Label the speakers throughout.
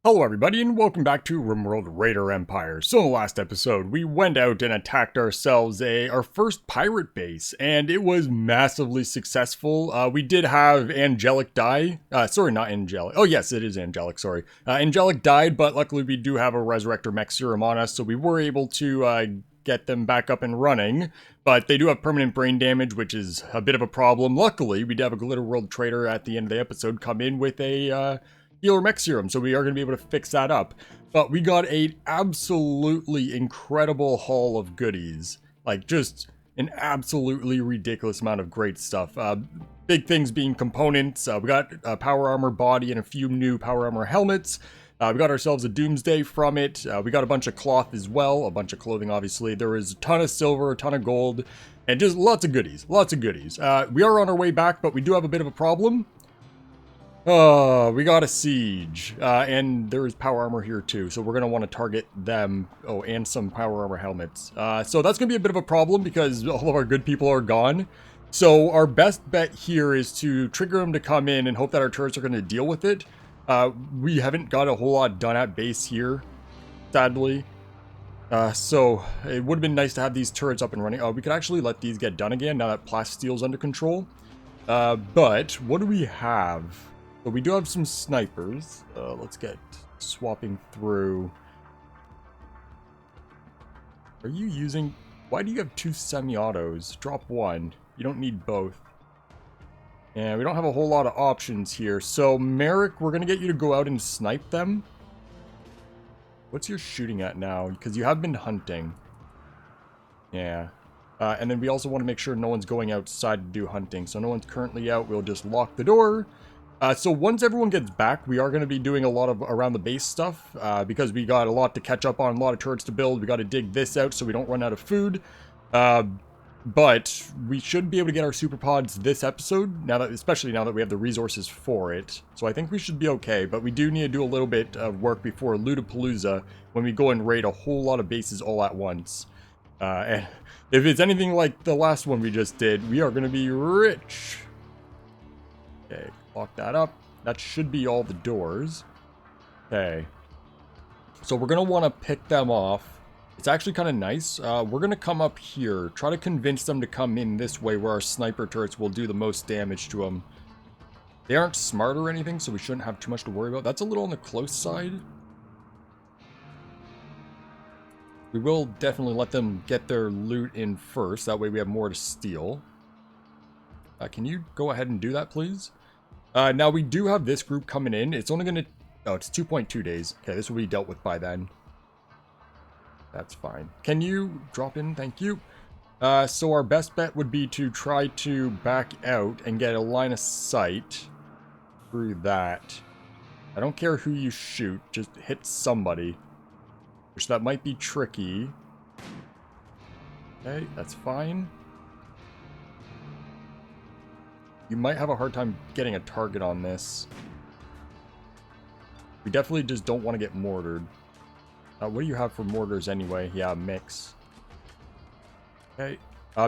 Speaker 1: Hello everybody and welcome back to RimWorld Raider Empire. So in the last episode, we went out and attacked ourselves our first pirate base, and it was massively successful. We did have Angelic die. Sorry, not Angelic. Oh yes, it is Angelic, sorry. Angelic died, but luckily we do have a Resurrector Mech Serum on us, so we were able to get them back up and running. But they do have permanent brain damage, which is a bit of a problem. Luckily, we did have a Glitter World Trader at the end of the episode come in with a healer mech serum, so we are going to be able to fix that up. But we got an absolutely incredible haul of goodies, like just an absolutely ridiculous amount of great stuff. Big things being components. We got a power armor body and a few new power armor helmets. We got ourselves a Doomsday from it. We got a bunch of cloth as well, a bunch of clothing obviously. There is a ton of silver, a ton of gold, and just lots of goodies, lots of goodies. We are on our way back, but we do have a bit of a problem. Oh, we got a siege, and there is power armor here too, so we're going to want to target them. Oh, and some power armor helmets. So that's going to be a bit of a problem because all of our good people are gone. So our best bet here is to trigger them to come in and hope that our turrets are going to deal with it. We haven't got a whole lot done at base here, sadly. So it would have been nice to have these turrets up and running. Oh, we could actually let these get done again now that Plastisteel's under control. But what do we have? So we do have some snipers. Let's get swapping through. Are you using... Why do you have two semi-autos? Drop one. You don't need both. And we don't have a whole lot of options here. So Merrick, we're going to get you to go out and snipe them. What's your shooting at now? Because you have been hunting. Yeah. And then we also want to make sure no one's going outside to do hunting. So no one's currently out. We'll just lock the door. So once everyone gets back, we are going to be doing a lot of around the base stuff, because we got a lot to catch up on, a lot of turrets to build. We got to dig this out so we don't run out of food. But we should be able to get our super pods this episode, especially now that we have the resources for it. So I think we should be okay, but we do need to do a little bit of work before Lootapalooza when we go and raid a whole lot of bases all at once. And if it's anything like the last one we just did, we are going to be rich. Okay. Lock that up. That should be all the doors. Okay. So we're going to want to pick them off. It's actually kind of nice. We're going to come up here. Try to convince them to come in this way where our sniper turrets will do the most damage to them. They aren't smart or anything, so we shouldn't have too much to worry about. That's a little on the close side. We will definitely let them get their loot in first. That way we have more to steal. Can you go ahead and do that, please? Now we do have this group coming in. It's only going to... Oh, it's 2.2 days. Okay, this will be dealt with by then. That's fine. Can you drop in? Thank you. So our best bet would be to try to back out and get a line of sight through that. I don't care who you shoot. Just hit somebody. Which that might be tricky. Okay, that's fine. You might have a hard time getting a target on this. We definitely just don't want to get mortared. What do you have for mortars anyway? Yeah, mix. Okay.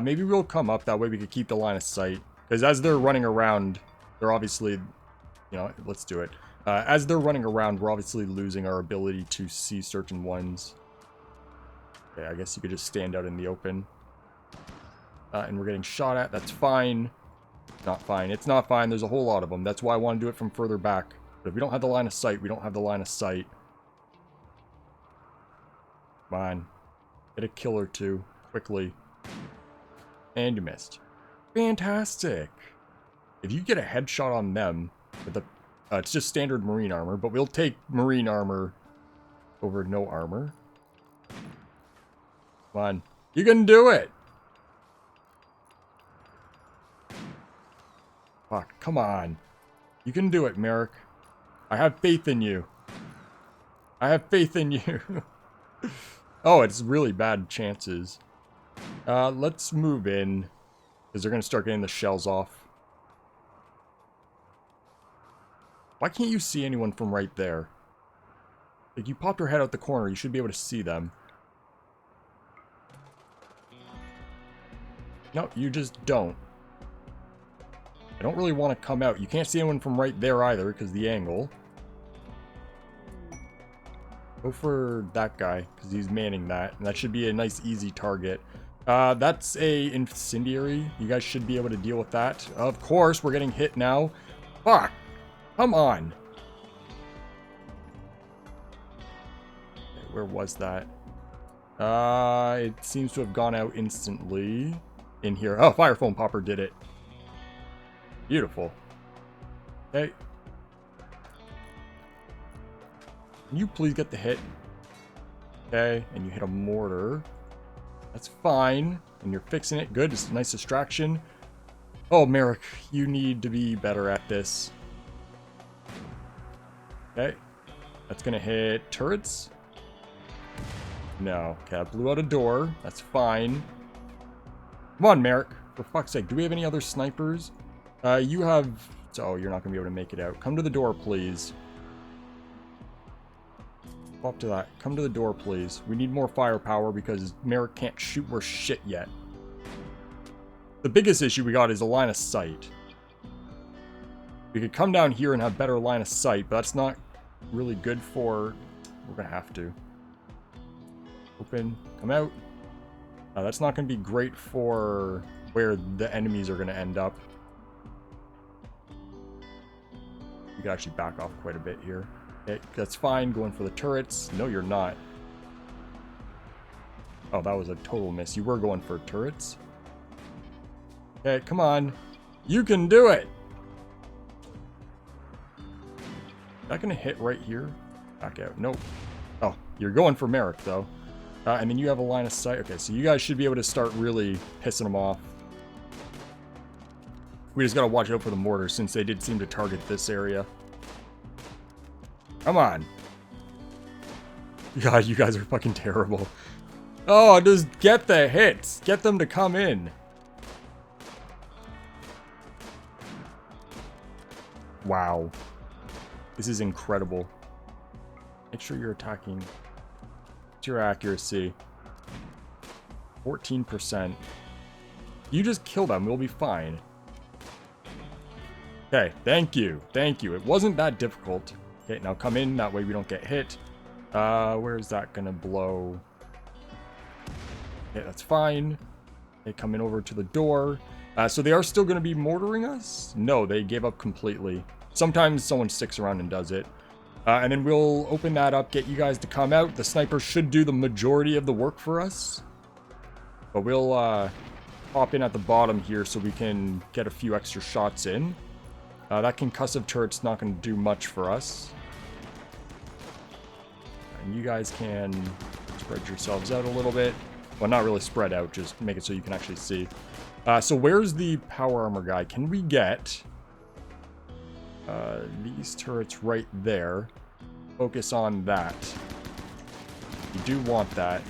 Speaker 1: Maybe we'll come up. That way we could keep the line of sight. Because as they're running around, they're obviously... You know, let's do it. As they're running around, we're obviously losing our ability to see certain ones. Okay, I guess you could just stand out in the open. And we're getting shot at. That's fine. Not fine. It's not fine. There's a whole lot of them. That's why I want to do it from further back. But if we don't have the line of sight, we don't have the line of sight. Come on. Get a kill or two. Quickly. And you missed. Fantastic. If you get a headshot on them, with the, it's just standard marine armor, but we'll take marine armor over no armor. Come on. You can do it! Fuck, come on. You can do it, Merrick. I have faith in you. I have faith in you. Oh, it's really bad chances. Let's move in. Because they're going to start getting the shells off. Why can't you see anyone from right there? Like, you popped your head out the corner. You should be able to see them. No, you just don't. I don't really want to come out. You can't see anyone from right there either because the angle. Go for that guy, because he's manning that. And that should be a nice, easy target. That's a incendiary. You guys should be able to deal with that. Of course, we're getting hit now. Fuck! Come on! Okay, where was that? It seems to have gone out instantly. In here. Oh, Fire Foam Popper did it. Beautiful. Okay. Can you please get the hit? Okay, and you hit a mortar. That's fine. And you're fixing it. Good. It's a nice distraction. Oh, Merrick, you need to be better at this. Okay. That's going to hit turrets. No. Okay, I blew out a door. That's fine. Come on, Merrick. For fuck's sake. Do we have any other snipers? You have... Oh, you're not going to be able to make it out. Come to the door, please. Up to that. Come to the door, please. We need more firepower because Merrick can't shoot worth shit yet. The biggest issue we got is a line of sight. We could come down here and have better line of sight, but that's not really good for... We're going to have to. Open. Come out. That's not going to be great for where the enemies are going to end up. You can actually back off quite a bit here. Okay, that's fine. Going for the turrets. No, you're not. Oh, that was a total miss. You were going for turrets. Okay, come on. You can do it! Is that going to hit right here? Back out. Nope. Oh, you're going for Merrick, though. And then you have a line of sight. Okay, so you guys should be able to start really pissing them off. We just got to watch out for the mortars since they did seem to target this area. Come on. God, you guys are fucking terrible. Oh, just get the hits. Get them to come in. Wow. This is incredible. Make sure you're attacking. What's your accuracy? 14%. You just kill them. We'll be fine. Okay, thank you. Thank you. It wasn't that difficult. Okay, now come in. That way we don't get hit. Where's that gonna blow? Okay, that's fine. They come in over to the door. So they are still gonna be mortaring us? No, they gave up completely. Sometimes someone sticks around and does it. And then we'll open that up, get you guys to come out. The sniper should do the majority of the work for us. But we'll pop in at the bottom here so we can get a few extra shots in. That concussive turret's not going to do much for us. And you guys can spread yourselves out a little bit. Well, not really spread out, just make it so you can actually see. So where's the power armor guy? Can we get these turrets right there? Focus on that. You do want that.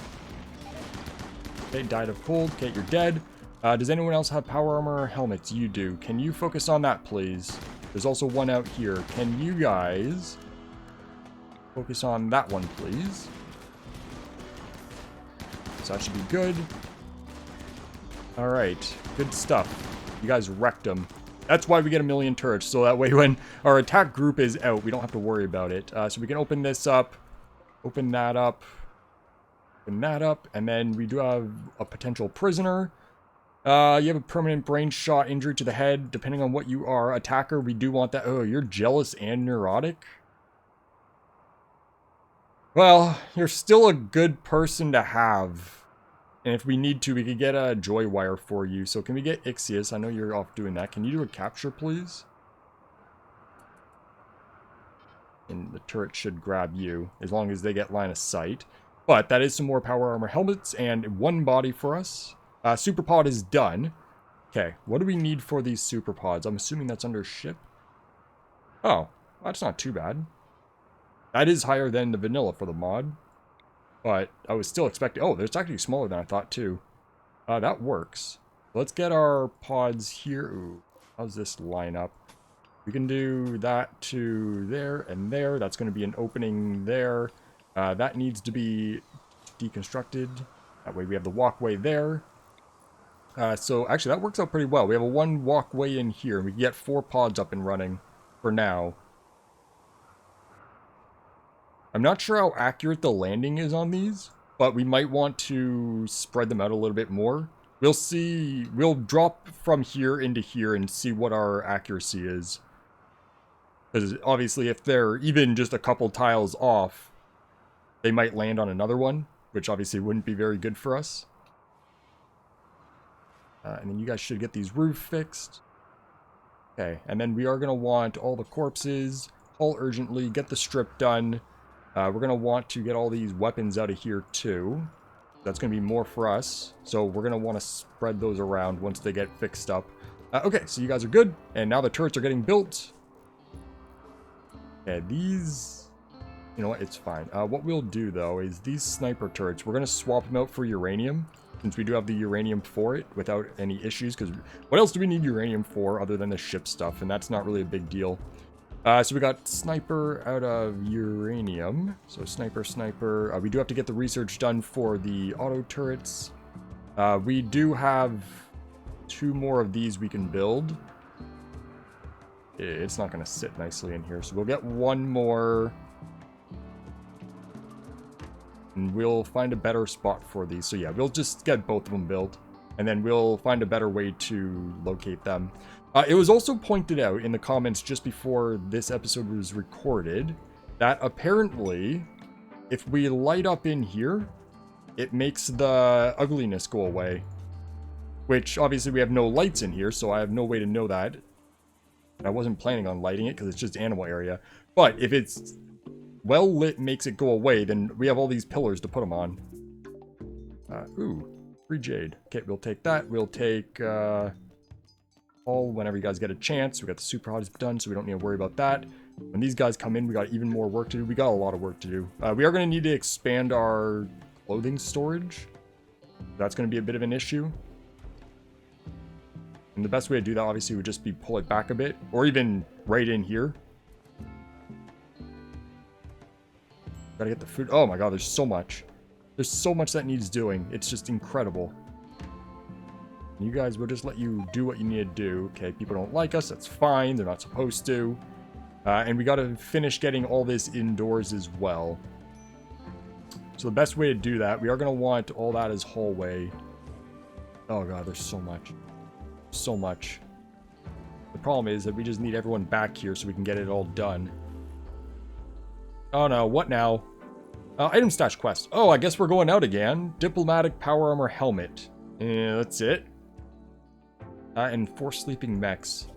Speaker 1: Okay, died of cold. Okay, you're dead. Does anyone else have power armor or helmets? You do. Can you focus on that, please? There's also one out here. Can you guys focus on that one, please? So that should be good. All right. Good stuff. You guys wrecked them. That's why we get 1,000,000 turrets. So that way when our attack group is out, we don't have to worry about it. So we can open this up. Open that up. Open that up. And then we do have a potential prisoner. You have a permanent brain shot injury to the head. Depending on what you are, attacker, we do want that. Oh, you're jealous and neurotic? Well, you're still a good person to have. And if we need to, we could get a joy wire for you. So can we get Ixius? I know you're off doing that. Can you do a capture, please? And the turret should grab you, as long as they get line of sight. But that is some more power armor helmets and one body for us. Super pod is done. Okay, what do we need for these super pods? I'm assuming that's under ship. Oh, that's not too bad. That is higher than the vanilla for the mod. But I was still expecting... Oh, it's actually smaller than I thought, too. That works. Let's get our pods here. Ooh, how's this line up? We can do that to there and there. That's going to be an opening there. That needs to be deconstructed. That way we have the walkway there. So actually that works out pretty well. We have a one walkway in here. We can get 4 pods up and running for now. I'm not sure how accurate the landing is on these, but we might want to spread them out a little bit more. We'll see. We'll drop from here into here and see what our accuracy is. Because obviously if they're even just a couple tiles off, they might land on another one, which obviously wouldn't be very good for us. And then you guys should get these roofs fixed. Okay, and then we are going to want all the corpses, haul urgently, get the strip done. We're going to want to get all these weapons out of here too. That's going to be more for us. So we're going to want to spread those around once they get fixed up. Okay, so you guys are good. And now the turrets are getting built. Okay, these... You know what? It's fine. What we'll do, though, is these sniper turrets, we're going to swap them out for uranium. Since we do have the uranium for it without any issues. Because what else do we need uranium for other than the ship stuff? And that's not really a big deal. So we got sniper out of uranium. So sniper. We do have to get the research done for the auto turrets. We do have 2 more of these we can build. It's not going to sit nicely in here. So we'll get 1 more. And we'll find a better spot for these. So yeah, we'll just get both of them built. And then we'll find a better way to locate them. It was also pointed out in the comments just before this episode was recorded that apparently if we light up in here, it makes the ugliness go away. Which obviously we have no lights in here, so I have no way to know that. I wasn't planning on lighting it because it's just animal area. But if it's well lit makes it go away, then we have all these pillars to put them on. Ooh, free jade. Okay, we'll take that. We'll take all whenever you guys get a chance. We got the super pods done, so we don't need to worry about that. When these guys come in, we got even more work to do. We got a lot of work to do. We are going to need to expand our clothing storage. That's going to be a bit of an issue. And the best way to do that, obviously, would just be pull it back a bit, or even right in here. Gotta get the food. Oh my god, there's so much. There's so much that needs doing. It's just incredible. You guys, we'll just let you do what you need to do. Okay, people don't like us. That's fine. They're not supposed to. And we gotta finish getting all this indoors as well. So the best way to do that, we are gonna want all that as hallway. Oh god, there's so much. So much. The problem is that we just need everyone back here so we can get it all done. Oh no, what now? Item stash quest. Oh, I guess we're going out again. Diplomatic power armor helmet. Yeah, that's it. And 4 sleeping mechs.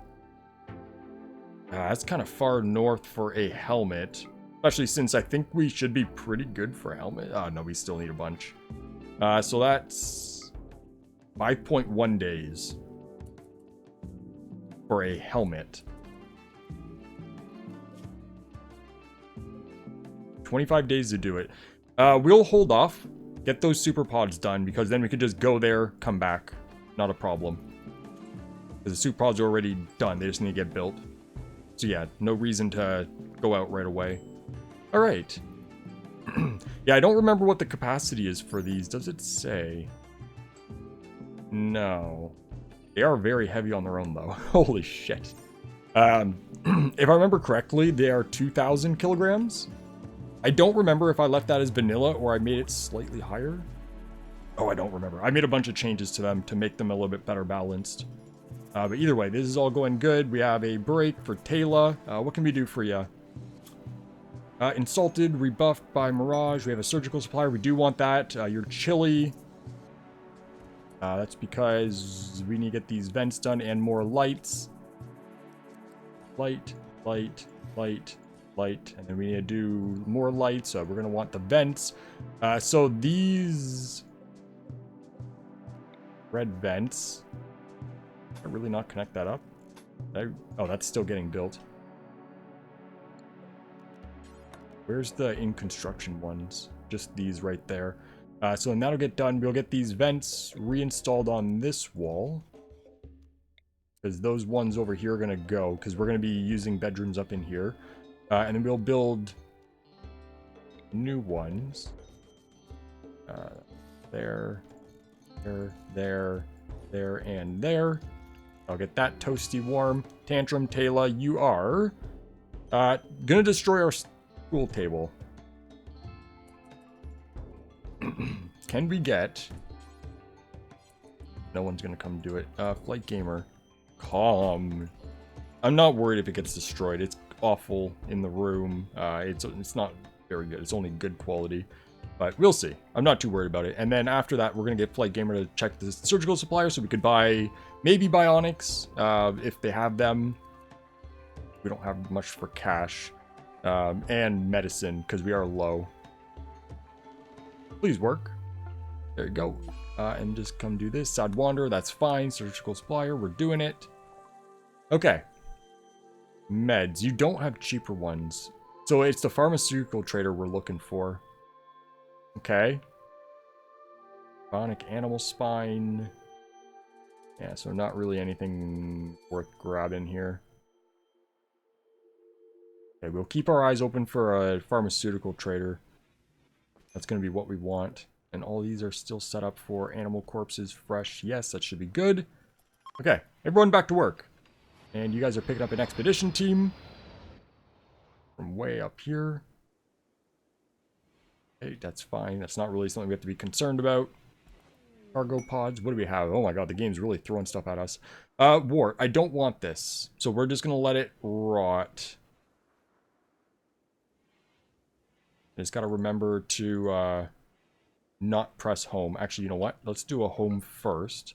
Speaker 1: That's kind of far north for a helmet. Especially since I think we should be pretty good for a helmet. Oh no, we still need a bunch. So that's 5.1 days for a helmet. 25 days to do it. We'll hold off, get those super pods done, because then we could just go there, come back. Not a problem. Because the super pods are already done, they just need to get built. So yeah, no reason to go out right away. Alright. Yeah, I don't remember what the capacity is for these. Does it say? No. They are very heavy on their own, though. Holy shit. If I remember correctly, they are 2,000 kilograms. I don't remember if I left that as vanilla or I made it slightly higher. Oh, I don't remember. I made a bunch of changes to them to make them a little bit better balanced. But either way, this is all going good. We have a break for Taylor. What can we do for you? Insulted, rebuffed by Mirage. We have a surgical supplier. We do want that. You're chilly. That's because we need to get these vents done and more lights. Light, light, light. Light, and then we need to do more lights, so we're going to want the vents. So these red vents, I really not connect that up? Oh, that's still getting built. Where's the in construction ones? Just these right there. So when that'll get done, we'll get these vents reinstalled on this wall, because those ones over here are going to go, because we're going to be using bedrooms up in here. And then we'll build new ones. There, and there. I'll get that toasty warm. Tantrum, Taylor, you are gonna destroy our school table. Can we get... No one's gonna come do it. Flight Gamer. Calm. I'm not worried if it gets destroyed. It's awful in the room. It's not very good. It's only good quality. But we'll see. I'm not too worried about it. And then after that, we're gonna get Flight Gamer to check the surgical supplier so we could buy maybe bionics if they have them. We don't have much for cash. And medicine, because we are low. Please work. There you go. And just come do this. Sad Wanderer, that's fine. Surgical supplier, we're doing it. Okay. Meds. You don't have cheaper ones. So it's the pharmaceutical trader we're looking for. Okay. Bionic animal spine. Yeah, so not really anything worth grabbing here. Okay, we'll keep our eyes open for a pharmaceutical trader. That's going to be what we want. And all these are still set up for animal corpses, fresh. Yes, that should be good. Okay, everyone back to work. And you guys are picking up an expedition team from way up here. Hey, that's fine. That's not really something we have to be concerned about. Cargo pods. What do we have? Oh my god, the game's really throwing stuff at us. Wart. I don't want this. So we're just going to let it rot. Just got to remember to not press home. Actually, you know what? Let's do a home first.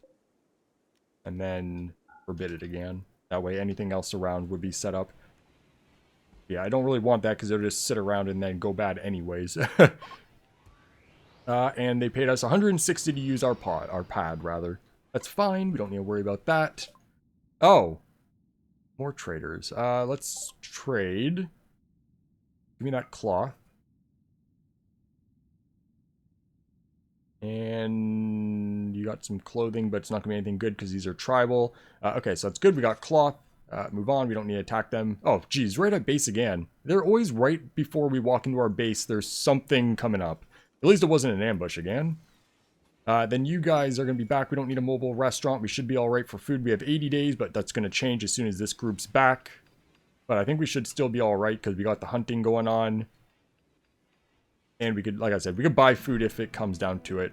Speaker 1: And then forbid it again. That way anything else around would be set up. Yeah, I don't really want that because it'll just sit around and then go bad anyways. And they paid us 160 to use our pad, rather. That's fine. We don't need to worry about that. Oh. More traders. Let's trade. Give me that cloth. And you got some clothing, but it's not going to be anything good because these are tribal. Okay, so that's good. We got cloth. Move on. We don't need to attack them. Oh, geez. Right at base again. They're always right before we walk into our base. There's something coming up. At least it wasn't an ambush again. Then you guys are going to be back. We don't need a mobile restaurant. We should be all right for food. We have 80 days, but that's going to change as soon as this group's back. But I think we should still be all right because we got the hunting going on. And we could, like I said, we could buy food if it comes down to it.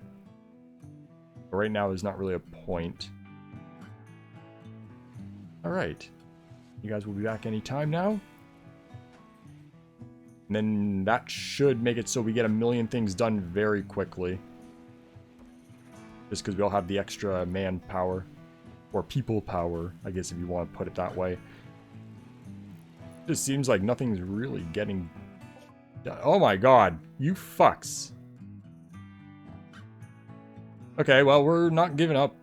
Speaker 1: But right now, there's not really a point. All right. You guys will be back anytime now. And then that should make it so we get 1,000,000 things done very quickly. Just because we all have the extra manpower. Or people power, I guess if you want to put it that way. It just seems like nothing's really getting done. Oh my god, you fucks. Okay, well, we're not giving up.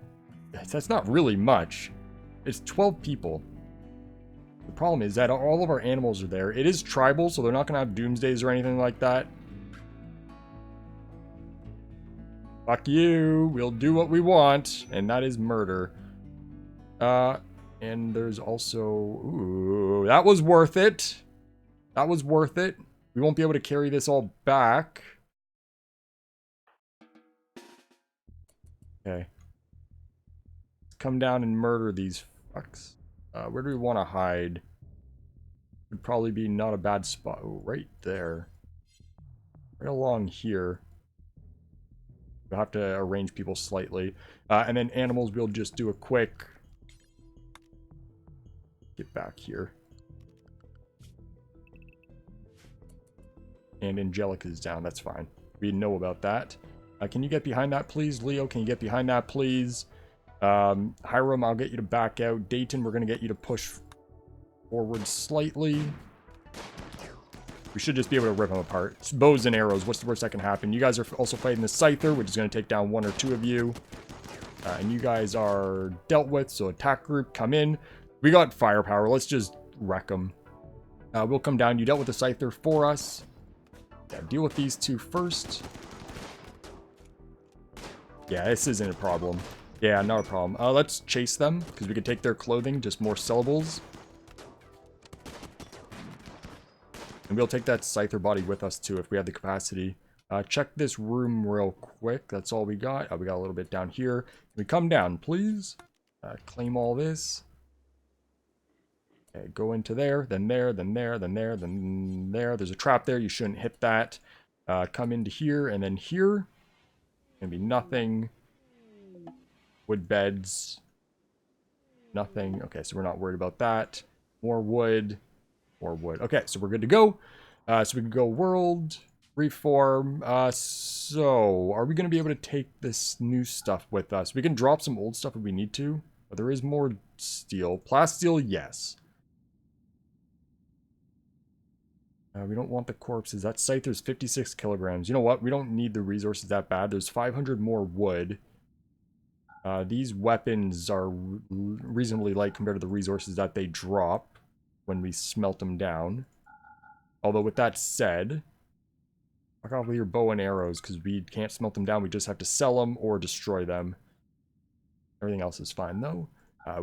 Speaker 1: That's not really much. It's 12 people. The problem is that all of our animals are there. It is tribal, so they're not going to have doomsdays or anything like that. Fuck you. We'll do what we want, and that is murder. And there's also... Ooh, that was worth it. That was worth it. We won't be able to carry this all back. Okay. Let's come down and murder these fucks. Where do we want to hide? Would probably be not a bad spot. Oh, right there. Right along here. We'll have to arrange people slightly. And then animals, we'll just do a quick... Get back here. And Angelica's down. That's fine. We know about that. Can you get behind that, please? Leo, can you get behind that, please? Hiram, I'll get you to back out. Dayton, we're going to get you to push forward slightly. We should just be able to rip them apart. It's bows and arrows. What's the worst that can happen? You guys are also fighting the Scyther, which is going to take down 1 or 2 of you. And you guys are dealt with, so attack group, come in. We got firepower. Let's just wreck them. We'll come down. You dealt with the Scyther for us. Yeah, deal with these 2 first. Yeah, this isn't a problem. Yeah, not a problem. Let's chase them, because we could take their clothing, just more syllables. And we'll take that Scyther body with us, too, if we have the capacity. Check this room real quick. That's all we got. We got a little bit down here. Can we come down, please? Claim all this. Okay, go into there, then there, then there, then there, then there. There's a trap there. You shouldn't hit that. Come into here, and then here. Gonna be nothing. Wood beds. Nothing. Okay, so we're not worried about that. More wood. More wood. Okay, so we're good to go. So we can go world, reform. So are we going to be able to take this new stuff with us? We can drop some old stuff if we need to. But there is more steel. Plasteel, yes. We don't want the corpses. That Scyther's 56 kilograms. You know what? We don't need the resources that bad. There's 500 more wood. These weapons are reasonably light compared to the resources that they drop when we smelt them down. Although with that said, fuck off with your bow and arrows, because we can't smelt them down. We just have to sell them or destroy them. Everything else is fine, though.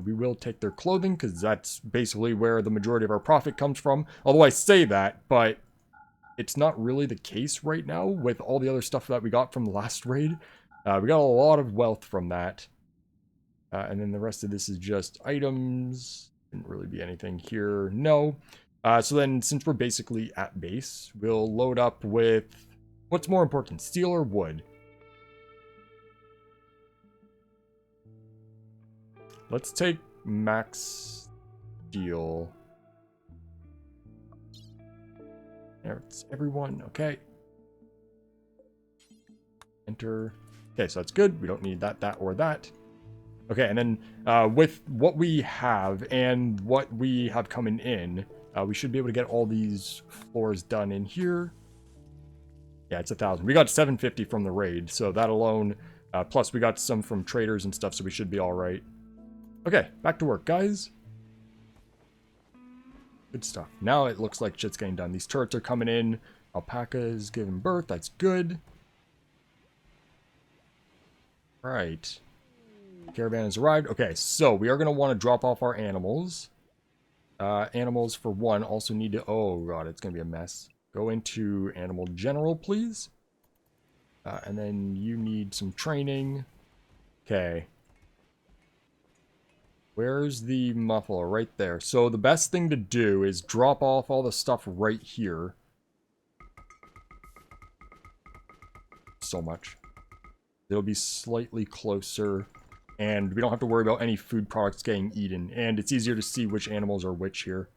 Speaker 1: We will take their clothing, because that's basically where the majority of our profit comes from. Although I say that, but it's not really the case right now with all the other stuff that we got from the last raid. We got a lot of wealth from that. And then the rest of this is just items. Didn't really be anything here. No. So then, since we're basically at base, we'll load up with... What's more important, steel or wood? Let's take max steel. There's everyone. Okay. Enter. Okay, so that's good. We don't need that, or that. Okay, and then with what we have and what we have coming in, we should be able to get all these floors done in here. Yeah, it's 1,000. We got 750 from the raid, so that alone, plus we got some from traders and stuff, so we should be all right. Okay, back to work, guys. Good stuff. Now it looks like shit's getting done. These turrets are coming in. Alpaca is giving birth. That's good. All right. Caravan has arrived. Okay, so we are going to want to drop off our animals. Animals, for one, also need to... Oh, God, it's going to be a mess. Go into Animal General, please. And then you need some training. Okay. Where's the muffler? Right there. So the best thing to do is drop off all the stuff right here. So much. It'll be slightly closer. And we don't have to worry about any food products getting eaten. And it's easier to see which animals are which here.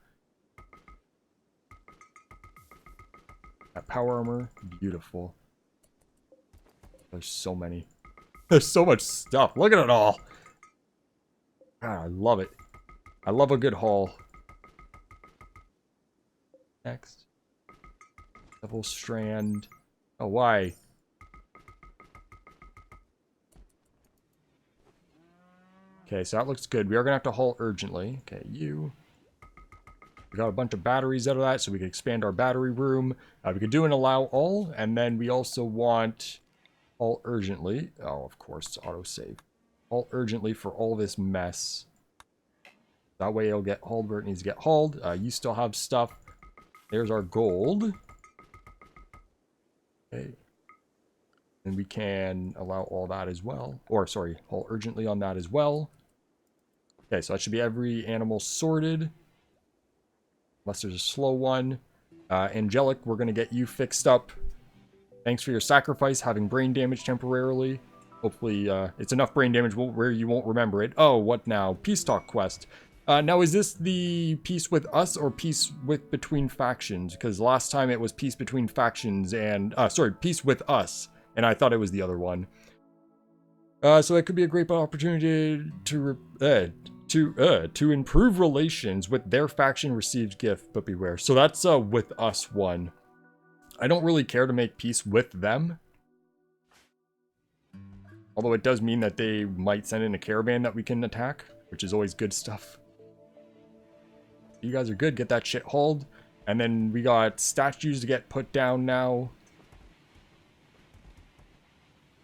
Speaker 1: That power armor, beautiful. There's so many. There's so much stuff. Look at it all. God, I love it. I love a good haul. Next. Double strand. Oh, why? Okay, so that looks good. We are going to have to haul urgently. Okay, you. We got a bunch of batteries out of that, so we can expand our battery room. We could do an allow all, and then we also want haul urgently. Oh, of course, autosave. Haul urgently for all this mess. That way it'll get hauled where it needs to get hauled. You still have stuff. There's our gold. Okay. And we can allow all that as well. Or, sorry, haul urgently on that as well. Okay, so that should be every animal sorted. Unless there's a slow one. Angelic, we're going to get you fixed up. Thanks for your sacrifice, having brain damage temporarily. Hopefully, it's enough brain damage where you won't remember it. Oh, what now? Peace Talk quest. Now, is this the peace with us or peace with between factions? Because last time it was peace between factions and... sorry, peace with us. And I thought it was the other one. So it could be a great opportunity to improve relations with their faction received gift, but beware. So that's with us one. I don't really care to make peace with them. Although it does mean that they might send in a caravan that we can attack, which is always good stuff. You guys are good. Get that shit hauled. And then we got statues to get put down now.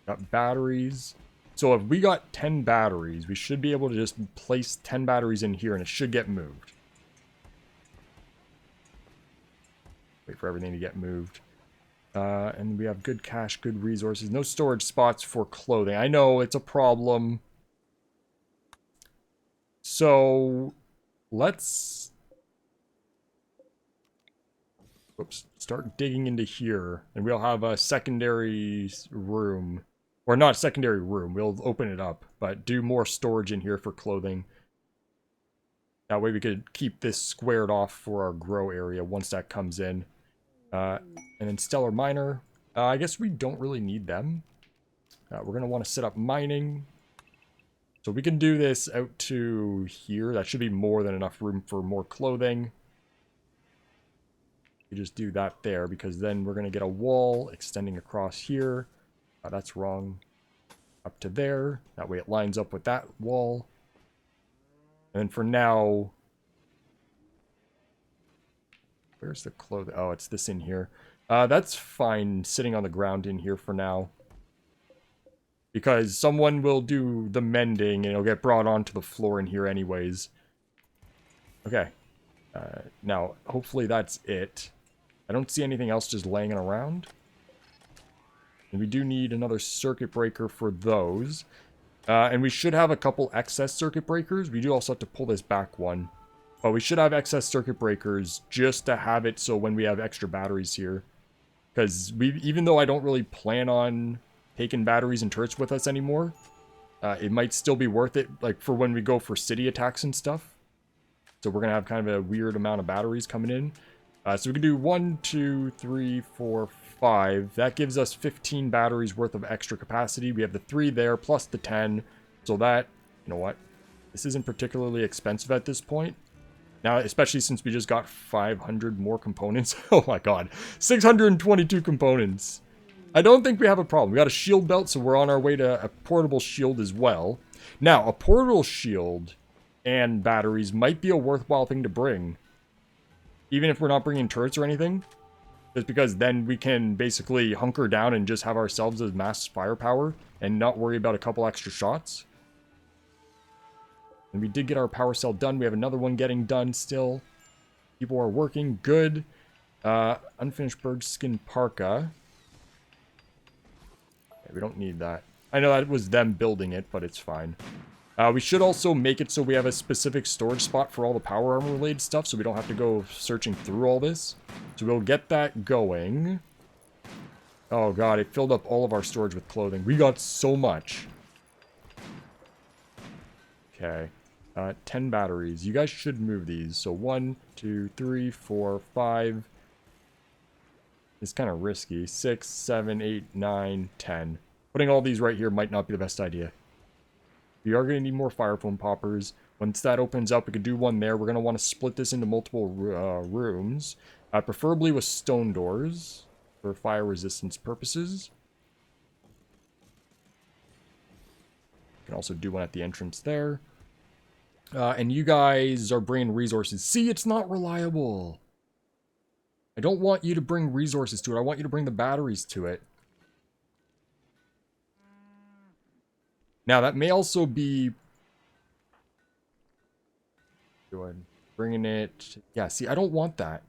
Speaker 1: Got batteries. So if we got 10 batteries, we should be able to just place 10 batteries in here and it should get moved. Wait for everything to get moved. And we have good cash, good resources. No storage spots for clothing. I know it's a problem. So let's... Oops. Start digging into here. And we'll have a secondary room. Or not secondary room. We'll open it up, but do more storage in here for clothing. That way we could keep this squared off for our grow area once that comes in. And then stellar miner. I guess we don't really need them. We're going to want to set up mining. So we can do this out to here. That should be more than enough room for more clothing. We just do that there because then we're going to get a wall extending across here. That's wrong. Up to there. That way it lines up with that wall. And then for now... Where's the clothing? Oh, it's this in here. That's fine sitting on the ground in here for now. Because someone will do the mending and it'll get brought onto the floor in here anyways. Okay. Now, hopefully that's it. I don't see anything else just laying around. And we do need another circuit breaker for those. And we should have a couple excess circuit breakers. We do also have to pull this back one. But we should have excess circuit breakers just to have it so when we have extra batteries here. Because even though I don't really plan on taking batteries and turrets with us anymore, it might still be worth it, like for when we go for city attacks and stuff. So we're going to have kind of a weird amount of batteries coming in. So we can do 1, 2, 3, 4, 5. That gives us 15 batteries worth of extra capacity. We have the 3 there plus the 10. So that, you know what? This isn't particularly expensive at this point. Now, especially since we just got 500 more components. Oh my god. 622 components. I don't think we have a problem. We got a shield belt, so we're on our way to a portable shield as well. Now, a portable shield and batteries might be a worthwhile thing to bring. Even if we're not bringing turrets or anything. Just because then we can basically hunker down and just have ourselves as mass firepower and not worry about a couple extra shots. And we did get our power cell done. We have another one getting done still. People are working. Good. Unfinished bird skin parka. Okay, we don't need that. I know that was them building it, but it's fine. We should also make it so we have a specific storage spot for all the power armor related stuff, so we don't have to go searching through all this. So we'll get that going. Oh god, it filled up all of our storage with clothing. We got so much. Okay. 10 batteries. You guys should move these. So 1, 2, 3, 4, 5. It's kind of risky. 6, 7, 8, 9, 10. Putting all these right here might not be the best idea. We are going to need more fire foam poppers. Once that opens up, we could do one there. We're going to want to split this into multiple rooms. Preferably with stone doors for fire resistance purposes. You can also do one at the entrance there. And you guys are bringing resources. See, it's not reliable. I don't want you to bring resources to it. I want you to bring the batteries to it. Now, that may also be... bringing it... Yeah, see, I don't want that.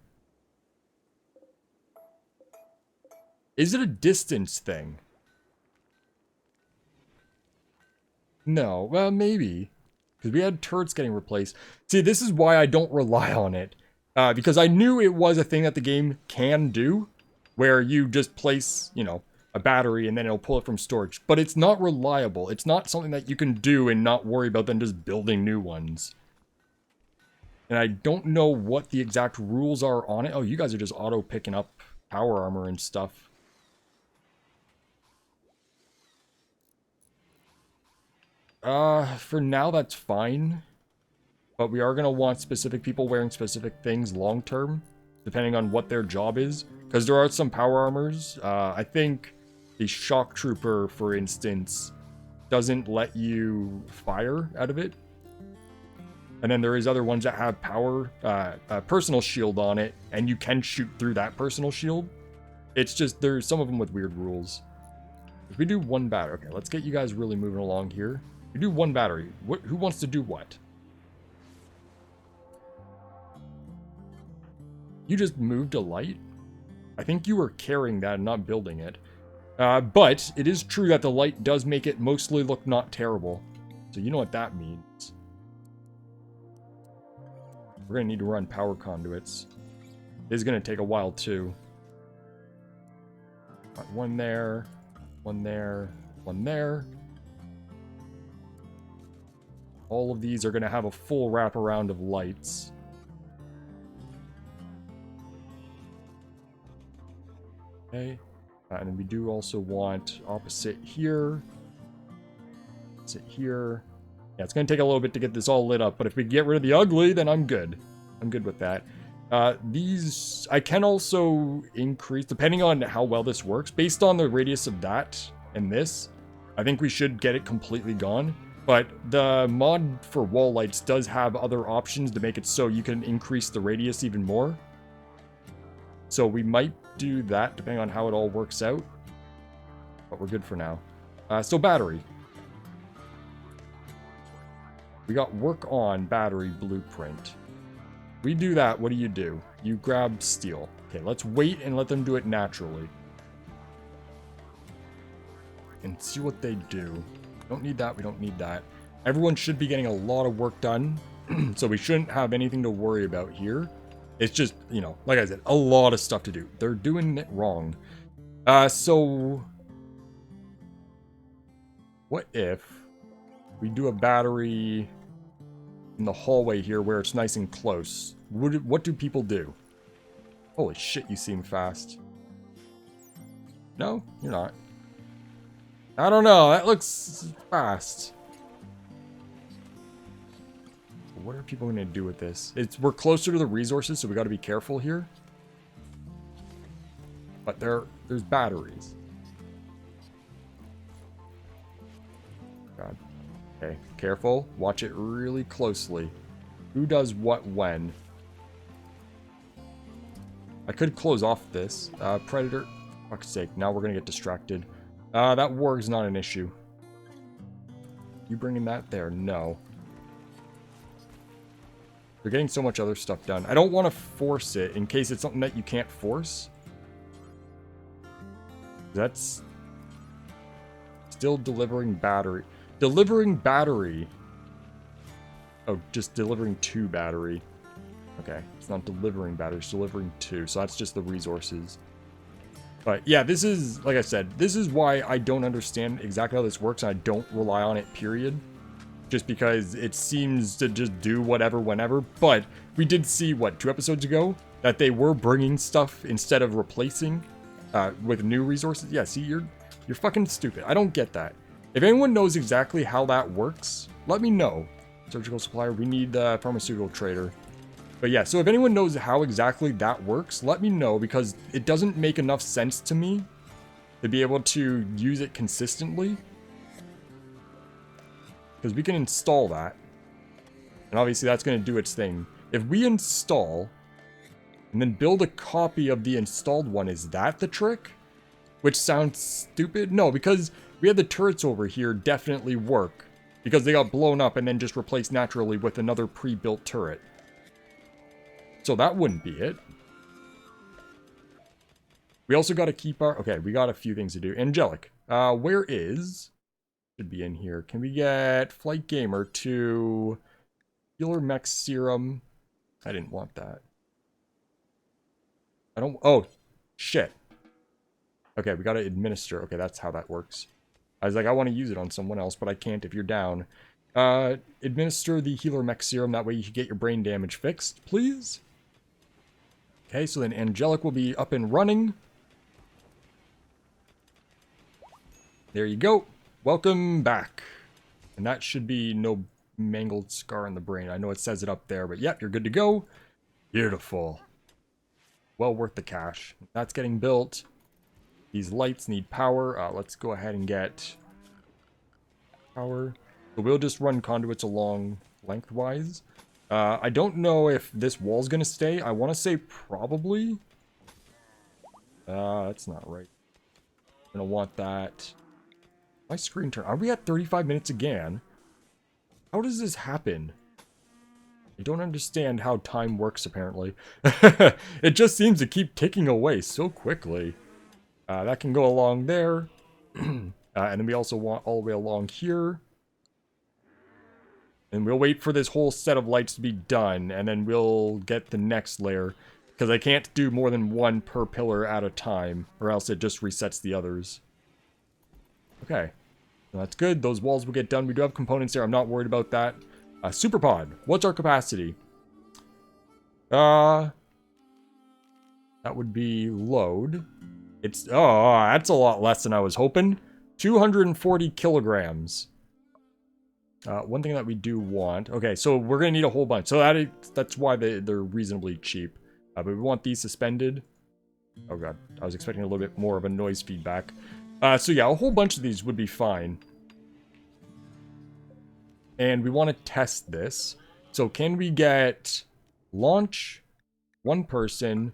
Speaker 1: Is it a distance thing? No, well, maybe. Because we had turrets getting replaced. See, this is why I don't rely on it. Because I knew it was a thing that the game can do. Where you just place, you know, a battery and then it'll pull it from storage. But it's not reliable. It's not something that you can do and not worry about then just building new ones. And I don't know what the exact rules are on it. Oh, you guys are just auto picking up power armor and stuff. For now that's fine. But we are going to want specific people wearing specific things long term. Depending on what their job is. Because there are some power armors. I think the shock trooper, for instance, doesn't let you fire out of it. And then there is other ones that have power, personal shield on it, and you can shoot through that personal shield. It's just, there's some of them with weird rules. If we do one battery, okay, let's get you guys really moving along here. We do one battery. Who wants to do what? You just moved a light? I think you were carrying that and not building it. But it is true that the light does make it mostly look not terrible. So you know what that means. We're going to need to run power conduits. It is going to take a while too. One there. One there. One there. All of these are going to have a full wraparound of lights. Okay. And then we do also want opposite here. Opposite here. Yeah, it's going to take a little bit to get this all lit up, but if we get rid of the ugly, then I'm good. I'm good with that. These, I can also increase, depending on how well this works, based on the radius of that and this, I think we should get it completely gone. But the mod for wall lights does have other options to make it so you can increase the radius even more. So we might do that depending on how it all works out. But we're good for now. So battery. We got work on battery blueprint. We do that, what do? You grab steel. Okay, let's wait and let them do it naturally. And see what they do. Don't need that, we don't need that. Everyone should be getting a lot of work done, so we shouldn't have anything to worry about here. It's just, you know, like I said, a lot of stuff to do. They're doing it wrong. So what if we do a battery in the hallway here where it's nice and close? What do people do? Holy shit, you seem fast. No, you're not. I don't know, that looks fast. What are people going to do with this? We're closer to the resources, so we got to be careful here. But there's batteries. God. Okay, careful. Watch it really closely. Who does what when? I could close off this. Predator. Fuck's sake, now we're going to get distracted. That warg's not an issue. You bringing that there? No. They're getting so much other stuff done. I don't want to force it in case it's something that you can't force. That's still delivering battery. Delivering battery. Oh, just delivering 2 battery. Okay, it's not delivering battery, it's delivering 2. So that's just the resources. But yeah, this is, like I said, this is why I don't understand exactly how this works, and I don't rely on it, period. Just because it seems to just do whatever, whenever. But we did see, what, 2 episodes ago? That they were bringing stuff instead of replacing with new resources. Yeah, see, you're fucking stupid. I don't get that. If anyone knows exactly how that works, let me know. Surgical supplier, we need the pharmaceutical trader. But yeah, so if anyone knows how exactly that works, let me know, because it doesn't make enough sense to me to be able to use it consistently. Because we can install that. And obviously that's going to do its thing. If we install and then build a copy of the installed one, is that the trick? Which sounds stupid. No, because we had the turrets over here definitely work. Because they got blown up and then just replaced naturally with another pre-built turret. So that wouldn't be it. We also got to keep our... Okay, we got a few things to do. Angelic. Where is... Should be in here. Can we get Flight Gamer to Healer Mech Serum? I didn't want that. I don't... Oh, shit. Okay, we got to administer. Okay, that's how that works. I was like, I want to use it on someone else, but I can't if you're down. Administer the Healer Mech Serum. That way you can get your brain damage fixed, please. Okay, so then Angelic will be up and running. There you go. Welcome back. And that should be no mangled scar in the brain. I know it says it up there, but yep, you're good to go. Beautiful. Well worth the cash. That's getting built. These lights need power. Let's go ahead and get power. So we'll just run conduits along lengthwise. I don't know if this wall's going to stay. I want to say probably. That's not right. I'm going to want that. My screen turn. Are we at 35 minutes again? How does this happen? I don't understand how time works, apparently. It just seems to keep ticking away so quickly. That can go along there. And then we also want all the way along here. And we'll wait for this whole set of lights to be done, and then we'll get the next layer. Because I can't do more than one per pillar at a time, or else it just resets the others. Okay. That's good. Those walls will get done. We do have components there. I'm not worried about that. Super pod. What's our capacity? That would be load. It's, oh, that's a lot less than I was hoping. 240 kilograms. One thing that we do want. Okay, so we're going to need a whole bunch. So that's why they're reasonably cheap. But we want these suspended. Oh god, I was expecting a little bit more of a noise feedback. So yeah, a whole bunch of these would be fine. And we want to test this. So can we get launch, one person,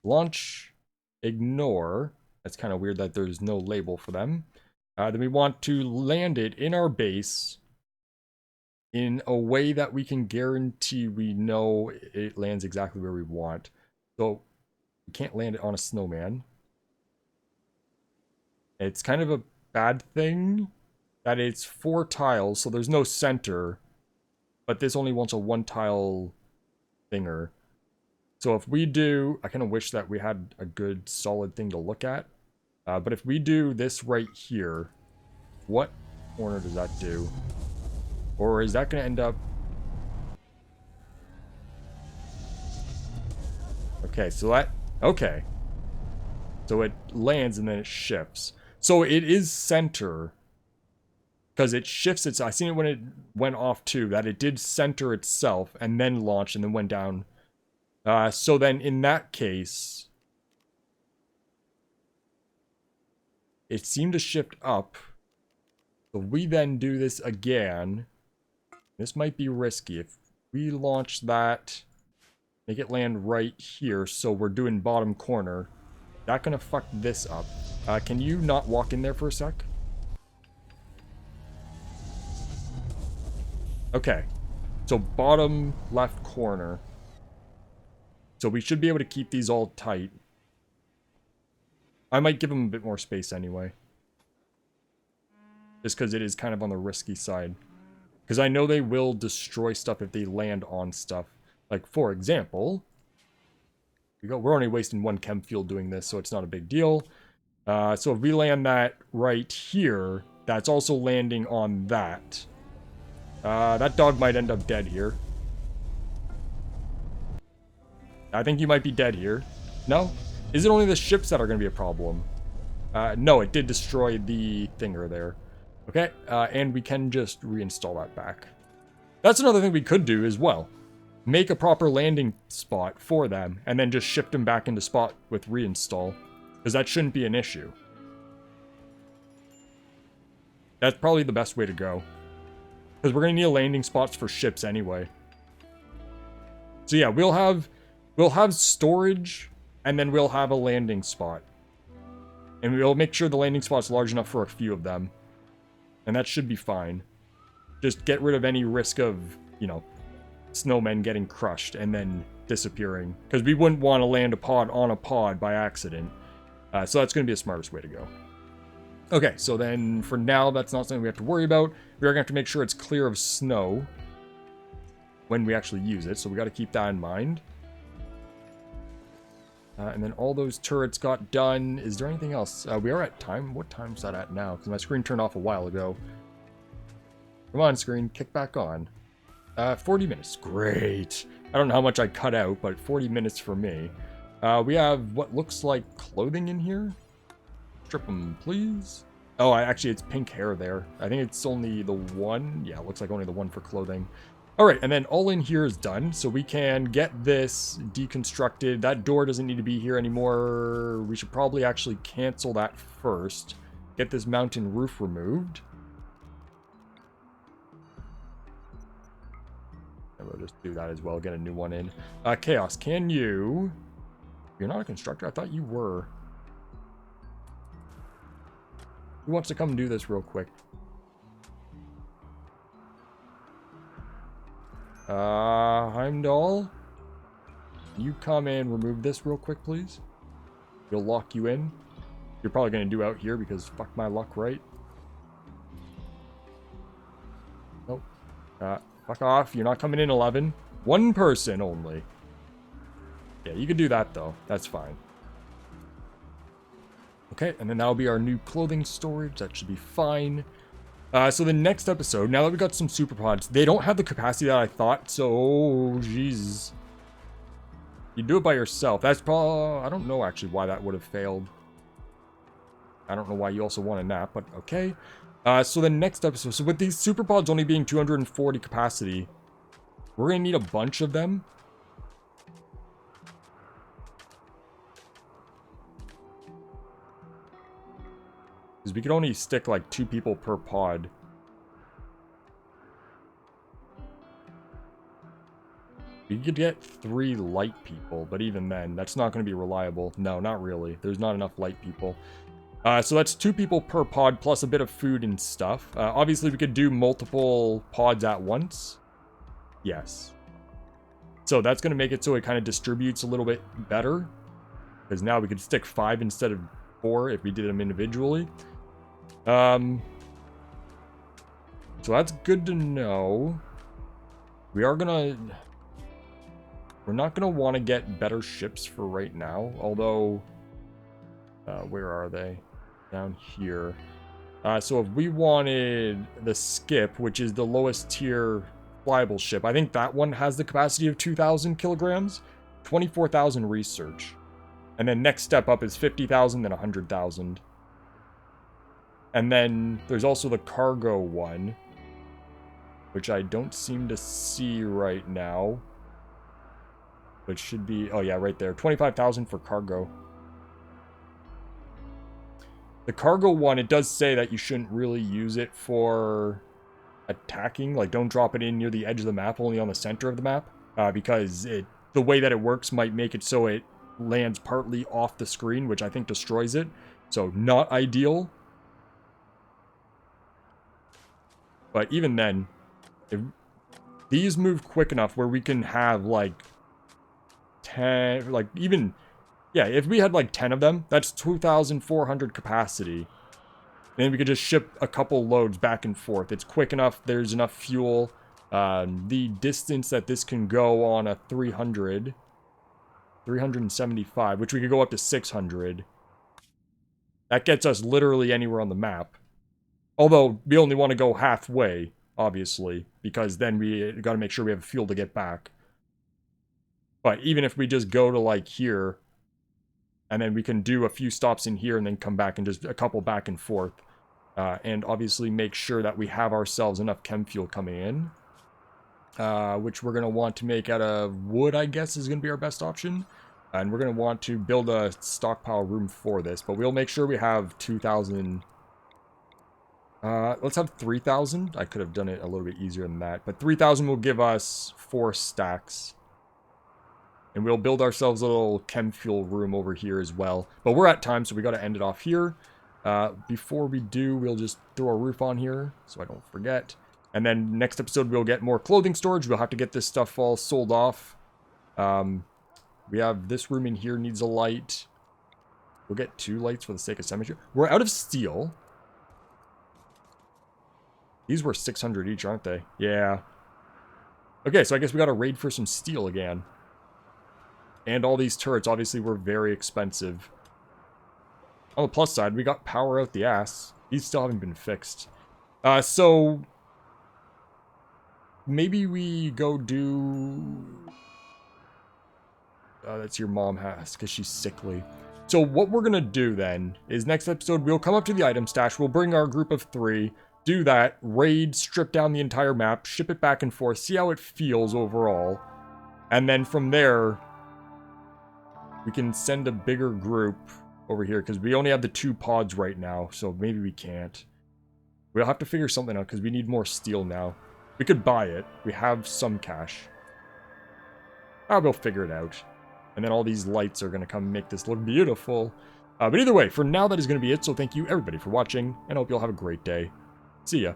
Speaker 1: launch, ignore. That's kind of weird that there's no label for them. Then we want to land it in our base in a way that we can guarantee we know it lands exactly where we want. So we can't land it on a snowman. It's kind of a bad thing that it's 4 tiles, so there's no center. But this only wants a 1 tile thinger. So if we do, I kind of wish that we had a good solid thing to look at. But if we do this right here, what corner does that do? Or is that going to end up... Okay, so that... Okay. So it lands and then it shifts. So it is center. Because it shifts its... I seen it when it went off too, that it did center itself and then launch and then went down. So then in that case... It seemed to shift up. So we then do this again. This might be risky. If we launch that, make it land right here, so we're doing bottom corner. That gonna fuck this up. Can you not walk in there for a sec? Okay. So bottom left corner. So we should be able to keep these all tight. I might give them a bit more space anyway. Just because it is kind of on the risky side. Because I know they will destroy stuff if they land on stuff. Like, for example... We're only wasting 1 chem fuel doing this, so it's not a big deal. So if we land that right here, that's also landing on that. That dog might end up dead here. I think you might be dead here. No? Is it only the ships that are going to be a problem? No, it did destroy the thinger there. Okay, and we can just reinstall that back. That's another thing we could do as well. Make a proper landing spot for them, and then just shift them back into spot with reinstall. Because that shouldn't be an issue. That's probably the best way to go. Because we're going to need landing spots for ships anyway. So yeah, we'll have storage, and then we'll have a landing spot. And we'll make sure the landing spot's large enough for a few of them. And that should be fine. Just get rid of any risk of, you know, snowmen getting crushed and then disappearing. Because we wouldn't want to land a pod on a pod by accident. So that's going to be the smartest way to go. Okay, so then for now, that's not something we have to worry about. We are going to have to make sure it's clear of snow when we actually use it. So we got to keep that in mind. And then all those turrets got done. Is there anything else? We are at time. What time is that at now? Because my screen turned off a while ago. Come on, screen. Kick back on. 40 minutes. Great. I don't know how much I cut out, but 40 minutes for me. We have what looks like clothing in here. Strip them, please. Oh, actually, it's pink hair there. I think it's only the one. Yeah, it looks like only the one for clothing. All right, and then all in here is done, so we can get this deconstructed. That door doesn't need to be here anymore. We should probably actually cancel that first. Get this mountain roof removed. And we'll just do that as well, get a new one in. Chaos, can you... You're not a constructor? I thought you were. Who wants to come do this real quick? Heimdall? You come and remove this real quick, please. We'll lock you in. You're probably going to do out here because fuck my luck, right? Nope. Fuck off. You're not coming in 11. 1 person only. Yeah, you can do that though. That's fine. Okay, and then that'll be our new clothing storage. That should be fine. So the next episode, now that we got some super pods, they don't have the capacity that I thought, so, oh, jeez. You do it by yourself. That's probably, I don't know actually why that would have failed. I don't know why you also want a nap, but okay. So the next episode, so with these super pods only being 240 capacity, we're gonna need a bunch of them. Because we could only stick like 2 people per pod. We could get 3 light people, but even then, that's not going to be reliable. No, not really. There's not enough light people. So that's 2 people per pod, plus a bit of food and stuff. Obviously, we could do multiple pods at once. Yes. So that's going to make it so it kind of distributes a little bit better. Because now we could stick 5 instead of 4 if we did them individually. So that's good to know. We're not going to want to get better ships for right now, although, where are they? Down here. So if we wanted the Skip, which is the lowest tier flyable ship, I think that one has the capacity of 2,000 kilograms, 24,000 research. And then next step up is 50,000, then 100,000. And then there's also the cargo one, which I don't seem to see right now. Which should be, oh yeah, right there. 25,000 for cargo. The cargo one, it does say that you shouldn't really use it for attacking. Like, don't drop it in near the edge of the map, only on the center of the map. Because the way that it works might make it so it lands partly off the screen, which I think destroys it. So, not ideal. But even then, if these move quick enough where we can have, like, 10, like, even, yeah, if we had, like, 10 of them, that's 2,400 capacity. Then we could just ship a couple loads back and forth. It's quick enough, there's enough fuel. The distance that this can go on a 375, which we could go up to 600. That gets us literally anywhere on the map. Although, we only want to go halfway, obviously, because then we got to make sure we have fuel to get back. But even if we just go to, like, here, and then we can do a few stops in here and then come back and just a couple back and forth. And obviously make sure that we have ourselves enough chem fuel coming in. Which we're going to want to make out of wood, I guess, is going to be our best option. And we're going to want to build a stockpile room for this. But we'll make sure we have 2,000... let's have 3,000. I could have done it a little bit easier than that. But 3,000 will give us 4 stacks. And we'll build ourselves a little chem fuel room over here as well. But we're at time, so we got to end it off here. Before we do, we'll just throw a roof on here, so I don't forget. And then next episode, we'll get more clothing storage. We'll have to get this stuff all sold off. We have this room in here needs a light. We'll get 2 lights for the sake of symmetry. We're out of steel. These were 600 each, aren't they? Yeah. Okay, so I guess we got to raid for some steel again. And all these turrets, obviously, were very expensive. On the plus side, we got power out the ass. These still haven't been fixed. So... maybe we go do... that's your mom has, because she's sickly. So what we're going to do then, is next episode, we'll come up to the item stash, we'll bring our group of 3, do that, raid, strip down the entire map, ship it back and forth, see how it feels overall. And then from there... we can send a bigger group over here, because we only have the 2 pods right now, so maybe we can't. We'll have to figure something out, because we need more steel now. We could buy it. We have some cash. We'll figure it out. And then all these lights are going to come make this look beautiful. But either way, for now, that is going to be it, so thank you, everybody, for watching, and I hope you'll have a great day. See ya.